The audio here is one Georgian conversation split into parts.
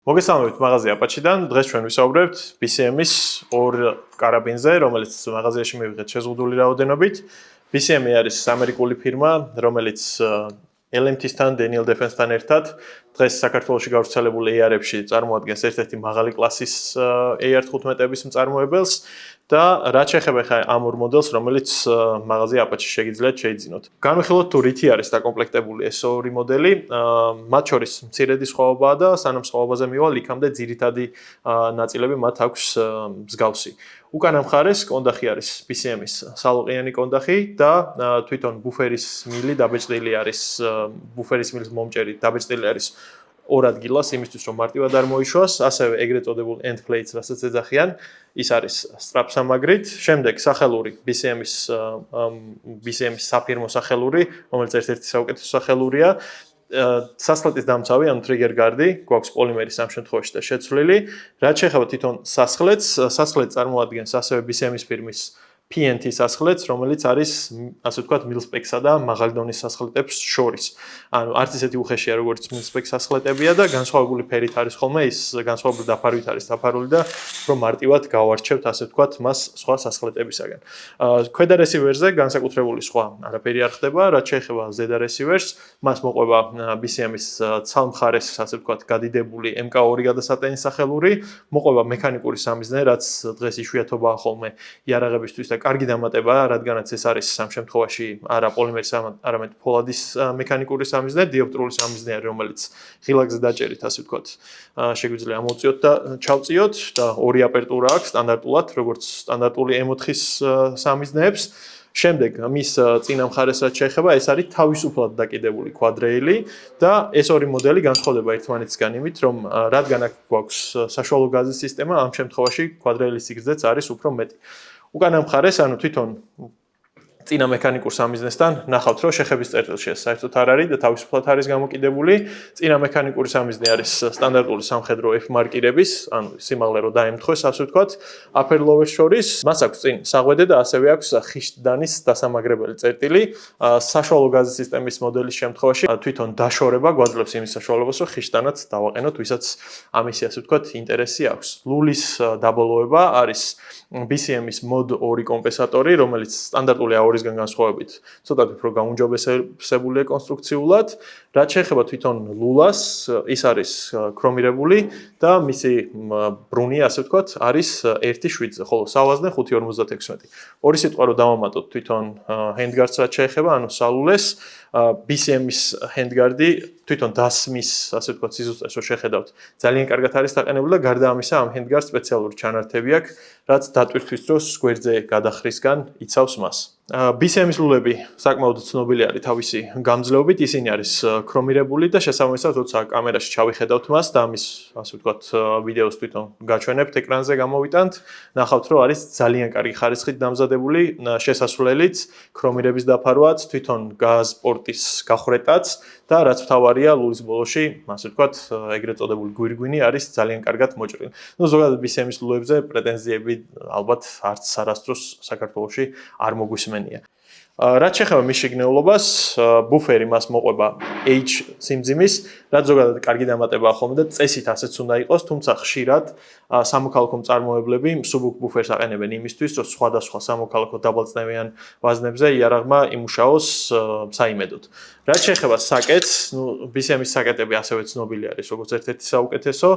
მოგესალმებით მაღაზია Apache-დან. დღეს ჩვენ ვისაუბრებთ BCM-ის ორ კარაბინზე, რომელიც მაღაზიაში მივიღეთ შეზღუდული რაოდენობით. BCM-ი არის ამერიკული ფირმა, რომელიც LMT-სთან, Daniel Defense-თან ერთად დღეს საქართველოში გავრცელებული AR-ებში წარმოადგენს ერთ-ერთი მაღალი კლასის AR-15-ების მწარმოებელს და რაც შეეხება ხა ამ ორ მოდელს, რომელიც მაღაზია Apache შეგიძლიათ შეიძინოთ. განვიხილოთ თუ რითი არის დაკომპლექტებული ეს ორი მოდელი, მათ შორის მცირედი სხვაობაა და სანამ სხვაობაზე მივალ, იქამდე ძირითადი ნაწილები მათ აქვს მსგავსი. უკანა მხარეს კონდახი არის BCM-ის სალოყიანი კონდახი და თვითონ ბუფერის მილი დაბეჭდილი არის, ბუფერის მილის მომჭერი დაბეჭდილი არის ორ ადგილას, იმისთვის რომ მარტივად არ მოიშვას, ასევე ეგრეთ წოდებულ end plates, რასაც ეძახიან, ის არის სტრაპსამაგრით, შემდეგ სახელური BCM-ის საფირმო სახელური, რომელიც ერთ-ერთი საუკეთესო სახელურია. სასხლეტის დამცავი, ანუ trigger guard-ი, გვაქვს პოლიმერის ამ შემთხვევაში და შეცვლილი. რაც შეეხება თვითონ სასხლეტს, სასხლეტი წარმოადგენს ასევე BCM-ის ფირმის PNT სასხლეტს, რომელიც არის, ასე ვთქვათ, mil-spec-სა და მაღალი დონის სასხლეტებს შორის. ანუ არც ისეთი უხეშია, როგორც mil-spec სასხლეტებია და განსხვავებული ფერით არის ხოლმე, ის განსხვავებული დაფარვით არის დაფარული და უფრო მარტივად გავარჩევთ, ასე ვთქვათ, მას სხვა სასხლეტებისაგან. ქვედა რესივერზე განსაკუთრებული სხვა არაფერი არ ხდება, რაც შეეხება ზედა რესივერს, მას მოყვება BCM-ის ცალმხარეს, ასე ვთქვათ, გადიდებული MK2 გადასატანის სახელური, მოყვება მექანიკური სამიზნე, რაც დღეს იშვიათობაა ხოლმე იარაღებისთვის და კარგი დამატებაა, რადგანაც ეს არის ამ შემთხვევაში არა პოლიმერის, არამედ ფოლადის მექანიკური სამიზნე, დიოპტრიული სამიზნე არის, რომელიც ღილაკზე დაჭერით, ასე ვთქვათ, შეგვიძლია ამოვწიოთ და ჩავწიოთ და ორი აპერტურა აქვს სტანდარტულად, როგორც სტანდარტული M4-ის სამიზნეებს. შემდეგ მის წინა მხარეს რაც შეეხება, ეს არის თავისუფლად დაკიდებული კვადრეილი და ეს ორი მოდელი განსხვავდება ერთმანეთისგან იმით, რომ რადგან აქ გვაქვს საშუალო გაზის სისტემა, ამ შემთხვევაში კვადრეილის სიგრძეც არის უფრო მეტი. უკანა მხარეს, ანუ თვითონ წინა მექანიკურ სამიზნესთან ნახავთ, რომ შეხების წერტილში ეს საერთოდ არ არის და თავისუფლად არის გამოკიდებული. წინა მექანიკური სამიზნე არის სტანდარტული სამხედრო F მარკირების, ანუ სიმაღლე რო დაემთხვეს, ასე ვთქვათ, upper lower შორის. მას აქვს წინ საღვედე და ასევე აქვს ხიშდანის დასამაგრებელი წერტილი. საშუალო გაზის სისტემის მოდელის შემთხვევაში თვითონ დაშორება გვაძლევს იმის საშუალებას, რომ ხიშდანაც დავაყენოთ, ვისაც ამისი, ასე ვთქვათ, ინტერესი აქვს. ლულის დაბოლოება არის BCM-ის mod 2 კომპენსატორი, რომელიც სტანდარტული AOR-ისგან განსხვავებით ცოტა უფრო გაუმჯობესებულია კონსტრუქციულად. რაც შეეხება თვითონ ლულას, ის არის ქრომირებული და მისი ბრუნი, ასე ვთქვათ, არის 1.7-ზე, ხოლო სავაზნე 5.56. ორი სიტყვა რო დავამატოთ თვითონ handguards რაც შეეხება, ანუ სალულეს, BCM-ის handguard-ი თვითონ დასმის, ასე ვთქვათ, სიზუსტეს რო შეხედავთ, ძალიან კარგად არის დაყენებული და გარდა ამისა, ამ handguards სპეციალური ჩანართები აქვს, რაც დატვირთვის დროს გვერდზე გადახრისგან იცავს მას. BCM-ის ლულები საკმაოდ ცნობილი არის თავისი გამძლეობით, ისინი არის ქრომირებული და შესაბამისად, როცა კამერაში ჩავიხედავთ მას და ამის, ასე ვთქვათ, ვიდეოს თვითონ გაჩვენებთ ეკრანზე გამოვიტანთ, ნახავთ, რომ არის ძალიან კარგი ხარისხით დამზადებული შესასვლელიც, ქრომირების დაფარვაც, თვითონ გაზ პორტის გახრეტაც და რაც მთავარია, ლულის ბოლოში, ასე ვთქვათ, ეგრეთ წოდებული გვირგვინი არის ძალიან კარგად მოჭრილი. ნუ ზოგადად BCM-ის ლულებზე პრეტენზიები ალბათ არც არასდროს საქართველოში არ მოგვისმენია. რაც შეეხება მის შეგნეულობას, ბუფერი მას მოყვება H სიმძიმის, რაც ზოგადად კარგი დამატებაა ხოლმე და წესით ასეც უნდა იყოს, თუმცა ხშირად სამოქალაქო მწარმოებლები მსუბუქ ბუფერს აყენებენ იმისთვის, რომ სხვადასხვა სამოქალაქო დაბალწნევიან ვაზნებზე იარაღმა იმუშაოს საიმედოდ. რაც შეეხება საკეტს, ნუ BCM-ის საკეტები ასევე ცნობილი არის, როგორც ერთ-ერთი საუკეთესო,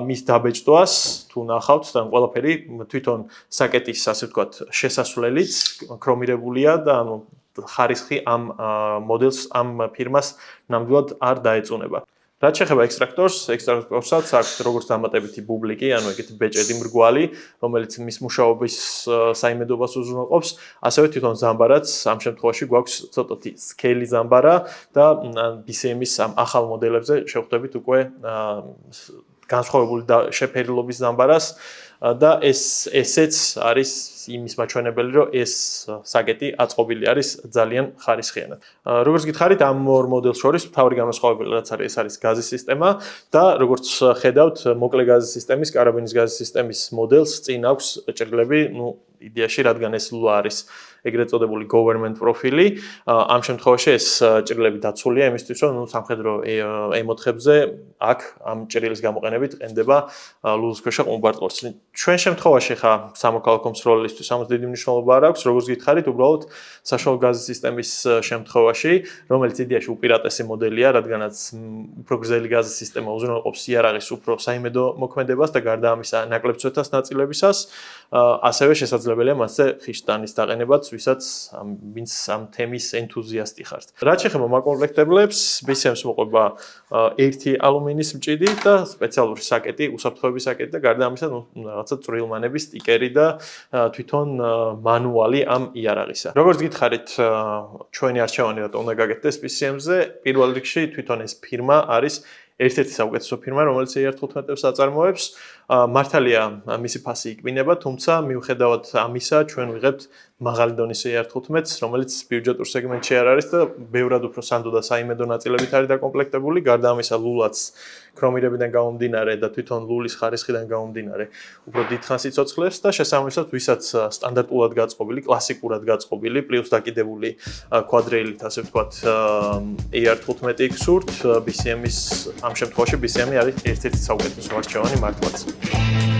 მის დაბეჭდვას თუ ნახავთ, თან ყველაფერი თვითონ საკეტის, ასე ვთქვათ, შესასვლელიც ქრომირებულია და ანუ ხარისხი ამ მოდელს, ამ ფირმას ნამდვილად არ დაეწუნება. რაც შეეხება ექსტრაქტორსაც აქვს როგორც დამატებითი ბუბლიკი, ანუ ეგეთი ბეჭედი მრგვალი, რომელიც მის მუშაობის საიმედობას უზრუნველყოფს, ასევე თვითონ ზამბარაც ამ შემთხვევაში გვაქვს ცოტათი სკეილი ზამბარა და BCM-ის ამ ახალ მოდელებზე შევხვდებით უკვე განსხვავებული შეფერილობის ზამბარას და ესეც არის იმის მაჩვენებელი, რომ ეს საკეტი აწყობილი არის ძალიან ხარისხიანად. როგორც გითხარით, ამ ორ მოდელს შორის მთავარი განსხვავებული რაც არის, ეს არის გაზის სისტემა და როგორც ხედავთ, მოკლე გაზის სისტემის, კარაბინის გაზის სისტემის მოდელს წინ აქვს ჭრილები, იდეაში, რადგან ეს ლულა არის ეგრეთ წოდებული government პროფილი. ამ შემთხვევაში ეს ჭრილები დაცულია იმისთვის, რომ სამხედრო ემოთხებზე აქ ამ ჭრილის გამოყენებით ყენდება ლულის ქვეშა ყუმბარტყორს. ჩვენ შემთხვევაში ხა სამოქალაქო მსროლელისთვის ამას დიდი მნიშვნელობა არ აქვს, როგორც გითხარით, უბრალოდ საშუალო გაზის სისტემის შემთხვევაში, რომელიც იდეაში უპირატესი მოდელია, რადგანაც უფრო გრძელი გაზის სისტემა უზრუნველყოფს იარაღის უფრო საიმედო მოქმედებას და გარდა ამისა ნაკლებ წვეთას ნაწილებისას, ასევე შესაძლებელია მასზე ხიშტანის დაყენებაც, ვინც ამ თემის ენთუზიასტი ხართ. რაც შეეხება მაკომპლექტებლებს, BCM-ს მოყვება ერთი ალუმინის მჭიდი და სპეციალური საკეტი, უსაფრთხოების საკეტი და გარდა ამისა, რაღაცა წვრილმანების სტიკერი და თვითონ მანუალი ამ იარაღისა. როგორც გითხარით, ჩვენი არჩევანი რატომ უნდა გაკეთდეს BCM-ზე? პირველ რიგში თვითონ ეს ფირმა არის ერთ-ერთი საუკეთესო ფირმა, რომელიც AR-15-ს აწარმოებს. მართალია მისი ფასი იკბინება, თუმცა მიუხედავად ამისა, ჩვენ ვიღებთ მაღალი დონის AR-15-ს, რომელიც ბიუჯეტურ სეგმენტში არ არის და ბევრად უფრო სანდო და საიმედო ნაწილებით არის დაკომპლექტებული. გარდა ამისა, ლულაც ქრომირებიდან გამომდინარე და თვითონ ლულის ხარისხიდან გამომდინარე, უფრო დიდხანს იცოცხლებს და შესაბამისად, ვისაც სტანდარტულად გაწყობილი, კლასიკურად გაწყობილი, პლუს დაკიდებული კვადრეილით, ასე ვთქვათ, AR-15 გსურთ, BCM-ის ამ შემთხვევაში BCM-ი არის ერთ-ერთი საუკეთესო არჩევანი მართლაც.